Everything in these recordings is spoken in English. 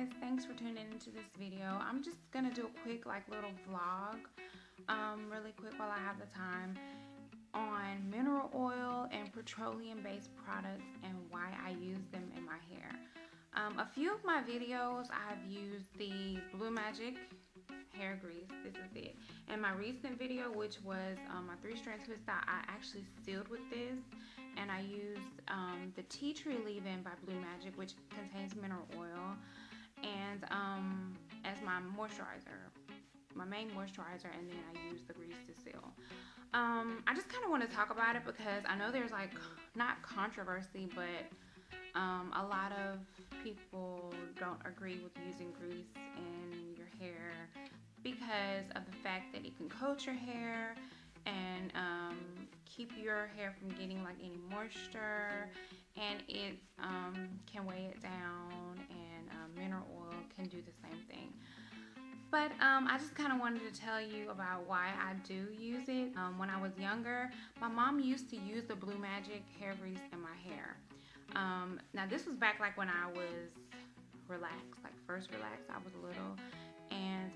guys, thanks for tuning into this video. I'm just gonna do a quick little vlog really quick while I have the time on mineral oil and petroleum based products and why I use them in my hair. A few of my videos I've used the Blue Magic hair grease. This is it. In my recent video, which was my 3-strand twist out, I actually sealed with this, and I used the tea tree leave-in by Blue Magic, which contains mineral oil, and as my moisturizer, my main moisturizer, and then I use the grease to seal. I just kind of want to talk about it because I know there's not controversy, but a lot of people don't agree with using grease in your hair because of the fact that it can coat your hair and keep your hair from getting any moisture, and it can weigh it down, and mineral oil can do the same thing. But I just kind of wanted to tell you about why I do use it. When I was younger, my mom used to use the Blue Magic hair grease in my hair. Now this was back when I was relaxed, first relaxed. I was little, and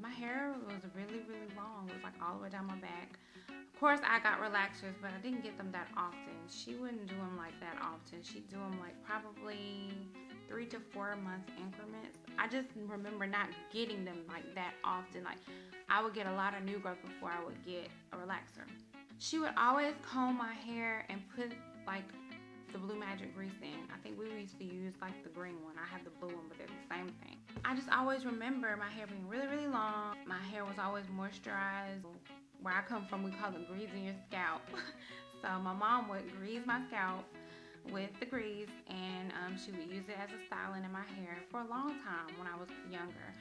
my hair was really long. It was all the way down my back. Of course I got relaxers, but I didn't get them that often. She wouldn't do them that often. She'd do them probably 3 to 4 month increments. I just remember not getting them that often. I would get a lot of new growth before I would get a relaxer. She would always comb my hair and put the Blue Magic grease in. I think we used to use the green one. I have the blue one, but they're the same thing. I just always remember my hair being really long. My hair was always moisturized. Where I come from, we call it greasing your scalp. So my mom would grease my scalp with the grease, and she would use it as a styling in my hair for a long time when I was younger.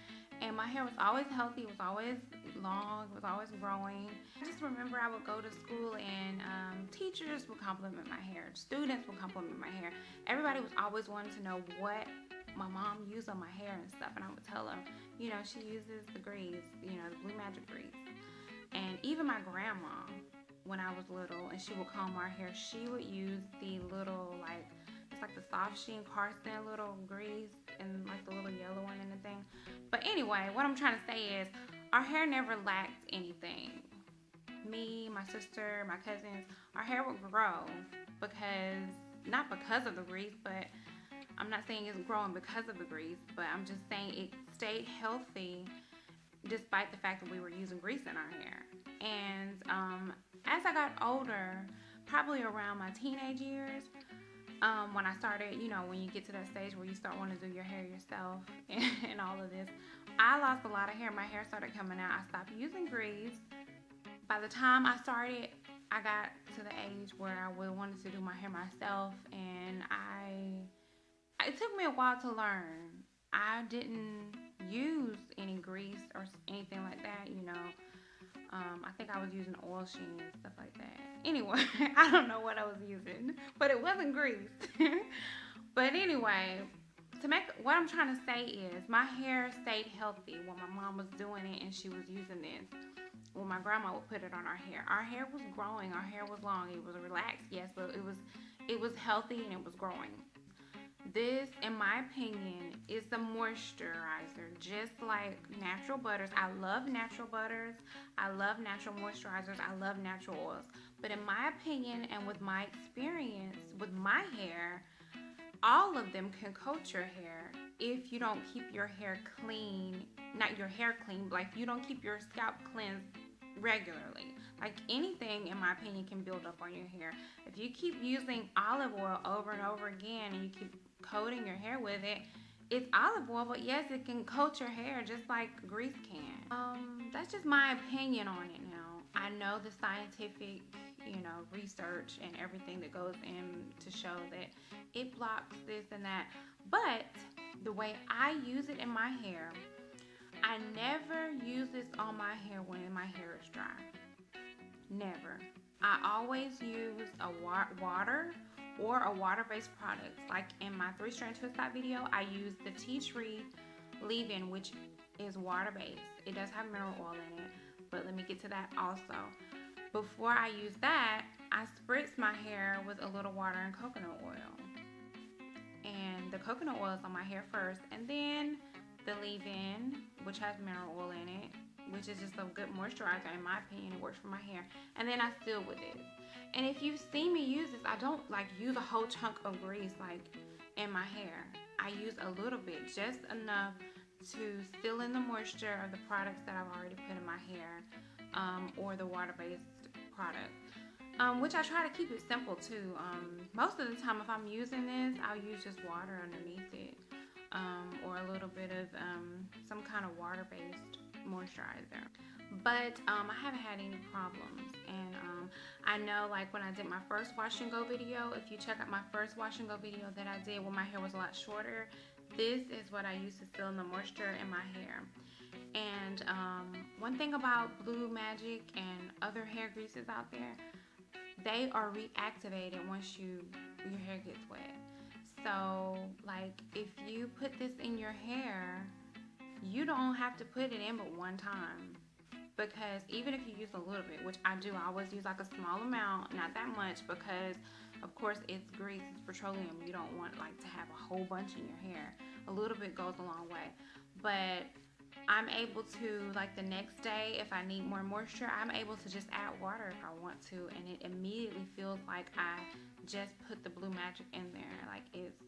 And my hair was always healthy. It was always long. It was always growing. I just remember I would go to school, and teachers would compliment my hair. Students would compliment my hair. Everybody was always wanting to know what my mom used on my hair and stuff. And I would tell them, she uses the grease, the Blue Magic grease. And even my grandma, when I was little, and she would comb our hair, she would use the little, it's the soft sheen Carson little grease, and the little yellow one and the thing. But anyway, what I'm trying to say is our hair never lacked anything. Me, my sister, my cousins, our hair would grow not because of the grease, but I'm not saying it's growing because of the grease, but I'm just saying it stayed healthy despite the fact that we were using grease in our hair. And as I got older, probably around my teenage years, when I started, when you get to that stage where you start wanting to do your hair yourself and all of this, I lost a lot of hair. My hair started coming out. I stopped using grease. By the time I started, I got to the age where I wanted to do my hair myself, and it took me a while to learn. I didn't use any grease or anything like that, I think I was using oil sheen and stuff like that. Anyway, I don't know what I was using, but it wasn't grease. But anyway, what I'm trying to say is my hair stayed healthy when my mom was doing it and she was using this. When my grandma would put it on our hair was growing, our hair was long, it was relaxed, yes, but it was healthy and it was growing. This, in my opinion, is the moisturizer, just like natural butters. I love natural butters. I love natural moisturizers. I love natural oils. But in my opinion, and with my experience with my hair, all of them can coat your hair if you don't keep your hair clean. Not your hair clean, but if you don't keep your scalp cleansed regularly. Anything, in my opinion, can build up on your hair. If you keep using olive oil over and over again, and you keep coating your hair with it, it's olive oil, but yes, it can coat your hair just like grease can. That's just my opinion on it now. I know the scientific, research and everything that goes in to show that it blocks this and that, but the way I use it in my hair, I never use this on my hair when my hair is dry. Never. I always use a water or a water-based product. In my 3-strand twist out video, I use the tea tree leave-in, which is water-based. It does have mineral oil in it, but let me get to that also. Before I use that, I spritz my hair with a little water and coconut oil. And the coconut oils on my hair first, and then the leave-in, which has mineral oil in it, which is just a good moisturizer. In my opinion, it works for my hair. And then I seal with it. And if you see me use this, I don't like use a whole chunk of grease like in my hair. I use a little bit, just enough to seal in the moisture of the products that I've already put in my hair, or the water-based product. Which I try to keep it simple too. Most of the time if I'm using this, I'll use just water underneath it, or a little bit of some kind of water-based moisturizer. But I haven't had any problems, and I know, like, when I did my first wash and go video, if you check out my first wash and go video that I did when my hair was a lot shorter, this is what I used to seal in the moisture in my hair. And one thing about Blue Magic and other hair greases out there, they are reactivated once your hair gets wet. So like if you put this in your hair, you don't have to put it in but one time, because even if you use a little bit, which I do, I always use like a small amount, not that much, because of course it's grease, it's petroleum. You don't want like to have a whole bunch in your hair. A little bit goes a long way. But I'm able to, like the next day, if I need more moisture, I'm able to just add water if I want to, and it immediately feels like I just put the Blue Magic in there. Like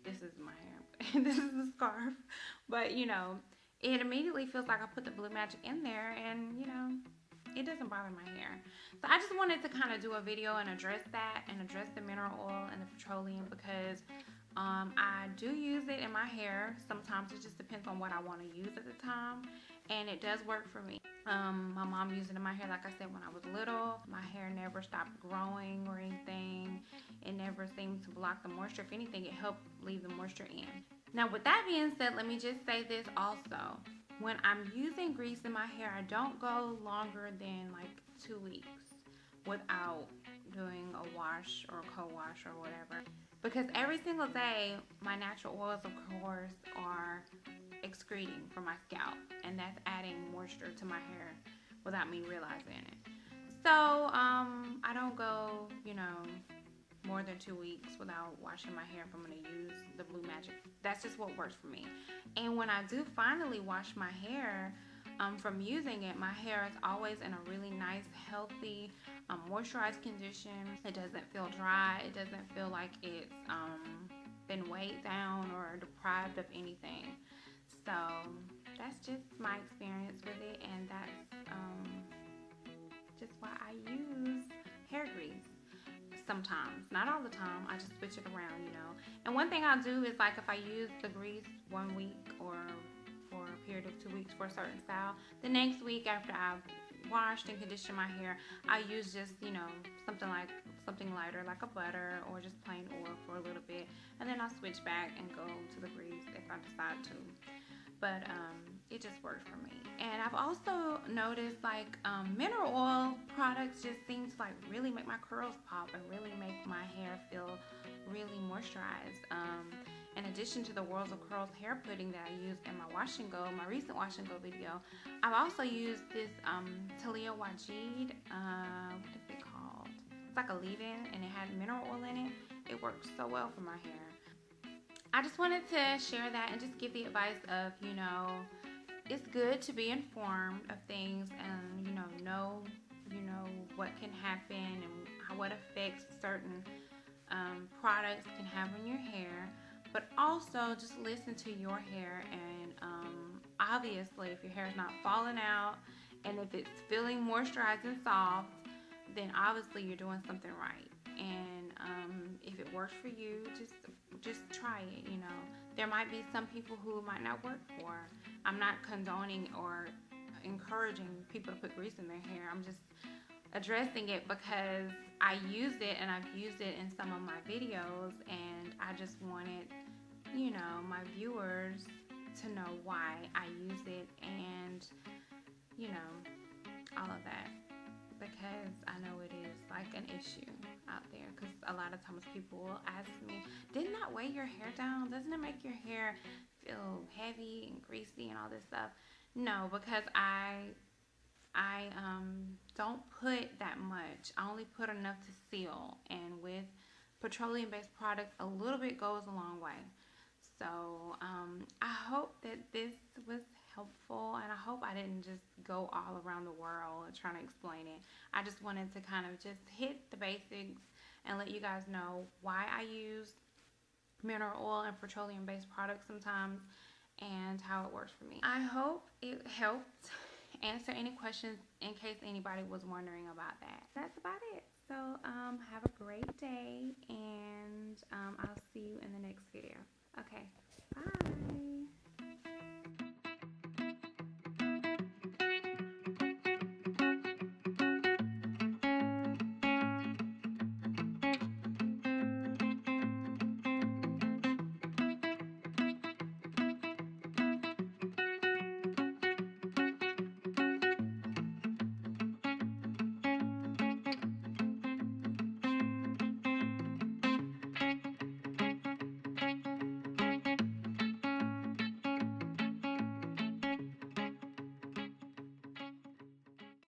this is my hair, this is the scarf, but you know, it immediately feels like I put the Blue Magic in there, and you know, it doesn't bother my hair. So I just wanted to kind of do a video and address that, and address the mineral oil and the petroleum, because I do use it in my hair. Sometimes it just depends on what I want to use at the time, and it does work for me. My mom used it in my hair, like I said, when I was little. My hair never stopped growing or anything. It never seemed to block the moisture. If anything, it helped leave the moisture in. Now, with that being said, let me just say this also. When I'm using grease in my hair, I don't go longer than like 2 weeks without doing a wash or a co-wash or whatever. Because every single day, my natural oils, of course, are excreting from my scalp, and that's adding moisture to my hair without me realizing it. So I don't go, you know, more than 2 weeks without washing my hair if I'm going to use the Blue Magic. That's just what works for me. And when I do finally wash my hair from using it, my hair is always in a really nice, healthy, moisturized condition. It doesn't feel dry. It doesn't feel like it's been weighed down or deprived of anything. So that's just my experience with it, and that's just why I use hair grease. Sometimes, not all the time, I just switch it around, you know. And one thing I'll do is, like, if I use the grease 1 week or for a period of 2 weeks for a certain style, the next week after I've washed and conditioned my hair, I use just, you know, something lighter, like a butter or just plain oil for a little bit, and then I'll switch back and go to the grease if I decide to. But it just works for me. And I've also noticed, like, mineral oil products just seem to like really make my curls pop and really make my hair feel really moisturized. In addition to the Worlds of Curls hair pudding that I used in my wash and go, my recent wash and go video, I've also used this Talia Wajid, what is it called? It's like a leave-in, and it had mineral oil in it. It works so well for my hair. I just wanted to share that and just give the advice of, you know, it's good to be informed of things and, you know what can happen and what effects certain products can have on your hair. But also just listen to your hair, and obviously if your hair is not falling out and if it's feeling moisturized and soft, then obviously you're doing something right. And if it works for you, just try it. You know, there might be some people who it might not work for. I'm not condoning or encouraging people to put grease in their hair. I'm just addressing it because I used it, and I've used it in some of my videos, and I just wanted, you know, my viewers to know why I use it, and, you know, all of that, because I know it is like an issue out there, because a lot of times people will ask me, didn't that weigh your hair down? Doesn't it make your hair feel heavy and greasy and all this stuff? No, because I don't put that much. I only put enough to seal, and with petroleum based products, a little bit goes a long way. So I hope that this was helpful, and I hope I didn't just go all around the world trying to explain it. I just wanted to kind of just hit the basics and let you guys know why I use mineral oil and petroleum based products sometimes and how it works for me. I hope it helped answer any questions in case anybody was wondering about that. That's about it. So have a great day, and I'll see you in the next video. Okay, bye.